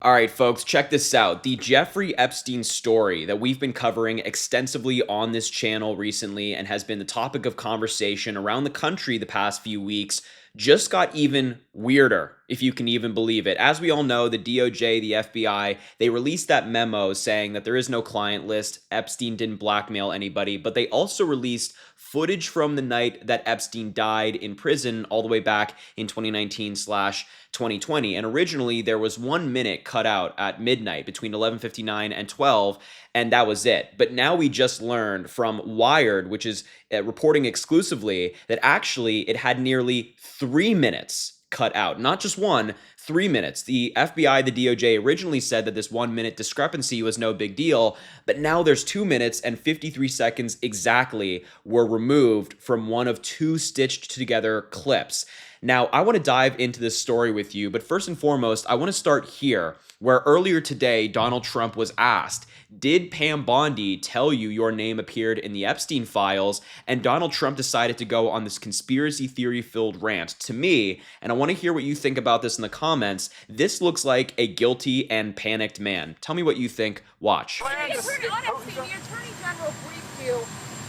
All right, folks, check this out. The Jeffrey Epstein story that we've been covering extensively on this channel recently and has been the topic of conversation around the country the past few weeks just got even weirder, if you can even believe it. As we all know, the DOJ, the FBI, they released that memo saying that there is no client list. Epstein didn't blackmail anybody, but they also released footage from the night that Epstein died in prison all the way back in 2019/2020. And originally there was 1 minute cut out at midnight between 11:59 and 12, and that was it. But now we just learned from Wired, which is reporting exclusively, that actually it had nearly 3 minutes cut out, not just one, 3 minutes. The FBI, the DOJ originally said that this 1 minute discrepancy was no big deal, but now there's 2 minutes and 53 seconds exactly were removed from one of two stitched together clips. Now, I want to dive into this story with you, but first and foremost, I want to start here, where earlier today, Donald Trump was asked, did Pam Bondi tell you your name appeared in the Epstein files? And Donald Trump decided to go on this conspiracy theory-filled rant to me, and I want to hear what you think about this in the comments. This looks like a guilty and panicked man. Tell me what you think. Watch. The Attorney General briefed you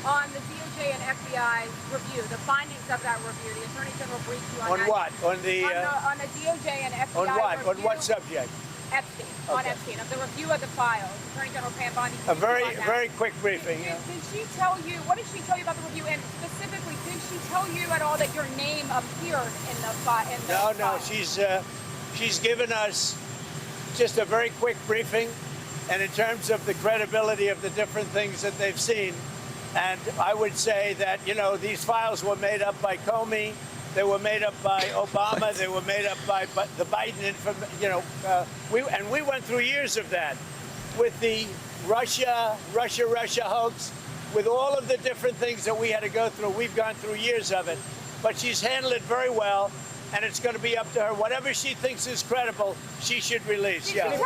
on the DOJ and FBI review, the findings of that review. The Attorney General briefed you on that. What? On the DOJ and FBI On what? review. On what subject? Epstein. Okay. On Epstein, of the review of the files. Attorney General Pam Bondi. A very quick briefing. Did she tell you, what did she tell you about the review? And specifically, did she tell you at all that your name appeared in the file? No, she's given us just a very quick briefing, and in terms of the credibility of the different things that they've seen. And I would say that, these files were made up by Comey, they were made up by Obama, they were made up by the Biden, we went through years of that with the Russia hoax, with all of the different things that we had to go through. We've gone through years of it, but she's handled it very well, and it's going to be up to her. Whatever she thinks is credible, she should release. Yeah.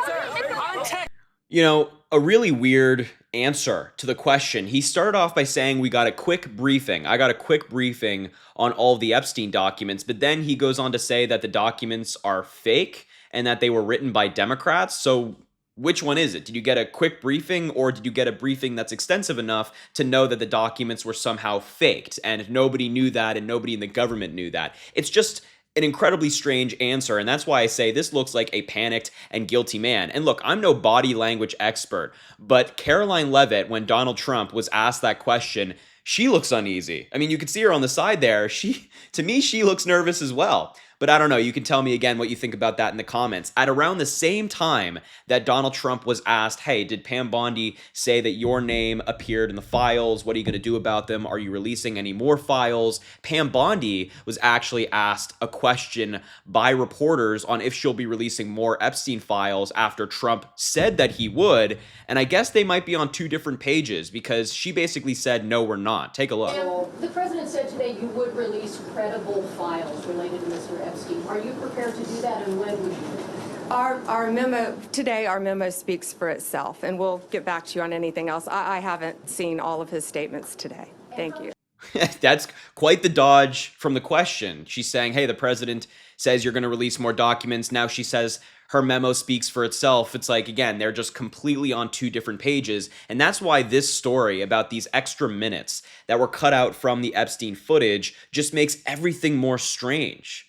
A really weird answer to the question. He started off by saying we got a quick briefing. I got a quick briefing on all of the Epstein documents, but then he goes on to say that the documents are fake and that they were written by Democrats. So which one is it? Did you get a quick briefing, or did you get a briefing that's extensive enough to know that the documents were somehow faked and nobody knew that and nobody in the government knew that? It's just an incredibly strange answer, and that's why I say this looks like a panicked and guilty man. And look, I'm no body language expert, but Caroline Leavitt, when Donald Trump was asked that question, she looks uneasy. I mean, you could see her on the side there. To me, she looks nervous as well. But I don't know. You can tell me again what you think about that in the comments. At around the same time that Donald Trump was asked, hey, did Pam Bondi say that your name appeared in the files? What are you going to do about them? Are you releasing any more files? Pam Bondi was actually asked a question by reporters on if she'll be releasing more Epstein files after Trump said that he would. And I guess they might be on two different pages, because she basically said, no, we're not. Take a look. The president said today you would release credible files related to Mr. Epstein. Are you prepared to do that, and when would you do that? Our memo speaks for itself, and we'll get back to you on anything else. I haven't seen all of his statements today. Thank you. That's quite the dodge from the question. She's saying, hey, the president says you're going to release more documents. Now she says her memo speaks for itself. It's like, again, they're just completely on two different pages. And that's why this story about these extra minutes that were cut out from the Epstein footage just makes everything more strange.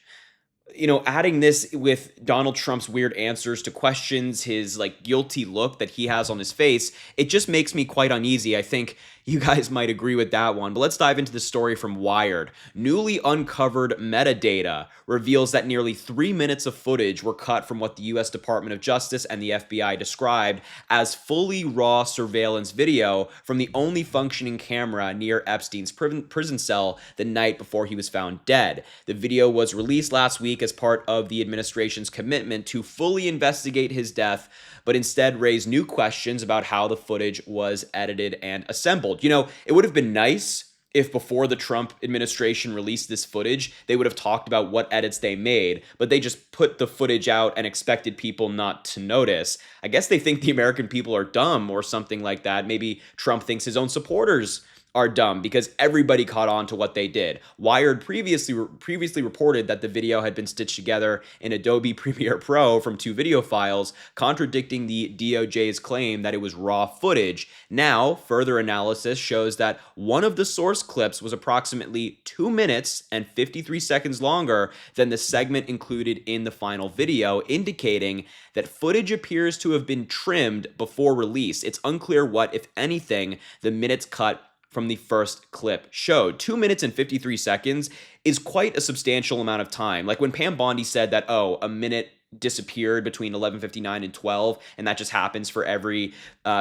Adding this with Donald Trump's weird answers to questions, his guilty look that he has on his face, it just makes me quite uneasy. I think you guys might agree with that one. But let's dive into the story from Wired. Newly uncovered metadata reveals that nearly 3 minutes of footage were cut from what the U.S. Department of Justice and the FBI described as fully raw surveillance video from the only functioning camera near Epstein's prison cell the night before he was found dead. The video was released last week as part of the administration's commitment to fully investigate his death, but instead raise new questions about how the footage was edited and assembled. It would have been nice if before the Trump administration released this footage, they would have talked about what edits they made, but they just put the footage out and expected people not to notice. I guess they think the American people are dumb or something like that. Maybe Trump thinks his own supporters are dumb because everybody caught on to what they did. Wired previously reported that the video had been stitched together in Adobe Premiere Pro from 2 video files, contradicting the DOJ's claim that it was raw footage. Now, further analysis shows that one of the source clips was approximately 2 minutes and 53 seconds longer than the segment included in the final video, indicating that footage appears to have been trimmed before release. It's unclear what, if anything, the minutes cut from the first clip showed. 2 minutes and 53 seconds is quite a substantial amount of time. Like when Pam Bondi said that, oh, a minute disappeared between 11:59 and 12, and that just happens for every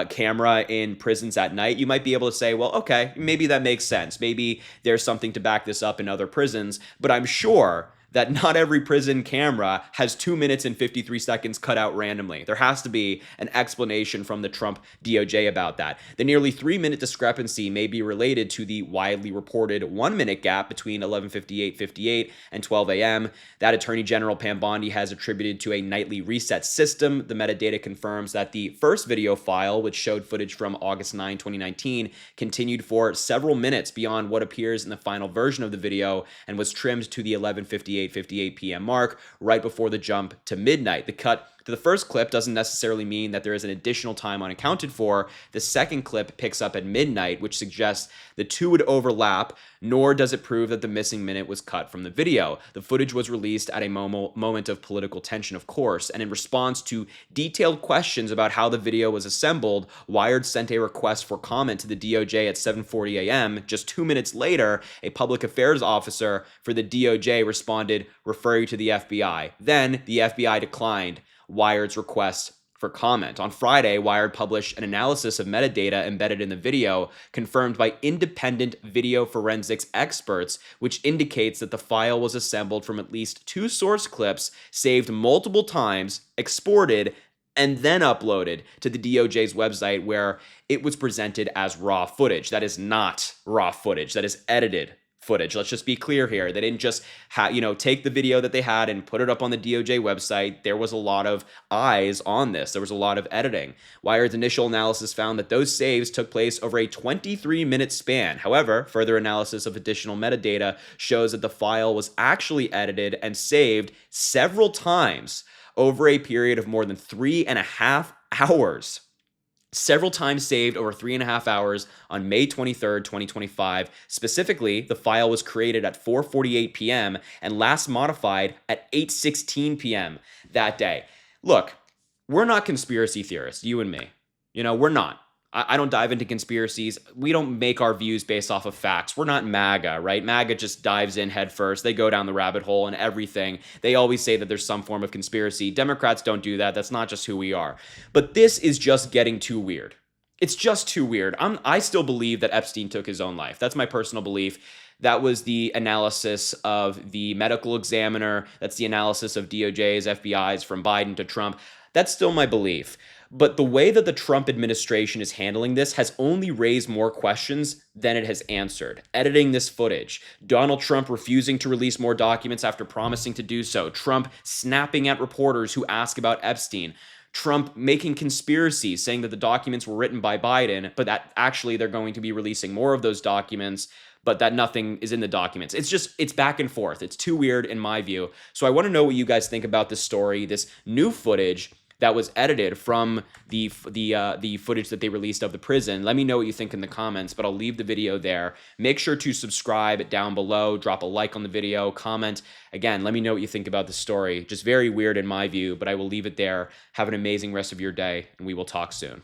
camera in prisons at night, you might be able to say, well, okay, maybe that makes sense. Maybe there's something to back this up in other prisons, but I'm sure that not every prison camera has 2 minutes and 53 seconds cut out randomly. There has to be an explanation from the Trump DOJ about that. The nearly 3-minute discrepancy may be related to the widely reported 1-minute gap between 11:58:58 and 12 a.m. that Attorney General Pam Bondi has attributed to a nightly reset system. The metadata confirms that the first video file, which showed footage from August 9, 2019, continued for several minutes beyond what appears in the final version of the video and was trimmed to the 11:58 p.m. mark right before the jump to midnight. The cut to the first clip doesn't necessarily mean that there is an additional time unaccounted for. The second clip picks up at midnight, which suggests the two would overlap, nor does it prove that the missing minute was cut from the video. The footage was released at a moment of political tension, of course, and in response to detailed questions about how the video was assembled, Wired sent a request for comment to the DOJ at 7:40 a.m. Just 2 minutes later, a public affairs officer for the DOJ responded, referring to the FBI. Then the FBI declined Wired's request for comment. On Friday, Wired published an analysis of metadata embedded in the video, confirmed by independent video forensics experts, which indicates that the file was assembled from at least 2 source clips, saved multiple times, exported, and then uploaded to the DOJ's website, where it was presented as raw footage. That is not raw footage. That is edited footage. Let's just be clear here. They didn't just take the video that they had and put it up on the DOJ website. There was a lot of eyes on this. There was a lot of editing. Wired's initial analysis found that those saves took place over a 23-minute span. However, further analysis of additional metadata shows that the file was actually edited and saved several times over a period of more than 3.5 hours. Several times saved over 3.5 hours on May 23rd, 2025. Specifically, the file was created at 4:48 p.m. and last modified at 8:16 p.m. that day. Look, we're not conspiracy theorists, you and me. We're not. I don't dive into conspiracies. We don't make our views based off of facts. We're not MAGA, right? MAGA just dives in head first. They go down the rabbit hole and everything. They always say that there's some form of conspiracy. Democrats don't do that. That's not just who we are. But this is just getting too weird. It's just too weird. I still believe that Epstein took his own life. That's my personal belief. That was the analysis of the medical examiner. That's the analysis of DOJ's, FBI's, from Biden to Trump. That's still my belief. But the way that the Trump administration is handling this has only raised more questions than it has answered. Editing this footage, Donald Trump refusing to release more documents after promising to do so, Trump snapping at reporters who ask about Epstein, Trump making conspiracies saying that the documents were written by Biden, but that actually they're going to be releasing more of those documents, but that nothing is in the documents. It's back and forth. It's too weird in my view. So I want to know what you guys think about this story, this new footage that was edited from the footage that they released of the prison. Let me know what you think in the comments, but I'll leave the video there. Make sure to subscribe down below, drop a like on the video, comment. Again, let me know what you think about the story. Just very weird in my view, but I will leave it there. Have an amazing rest of your day, and we will talk soon.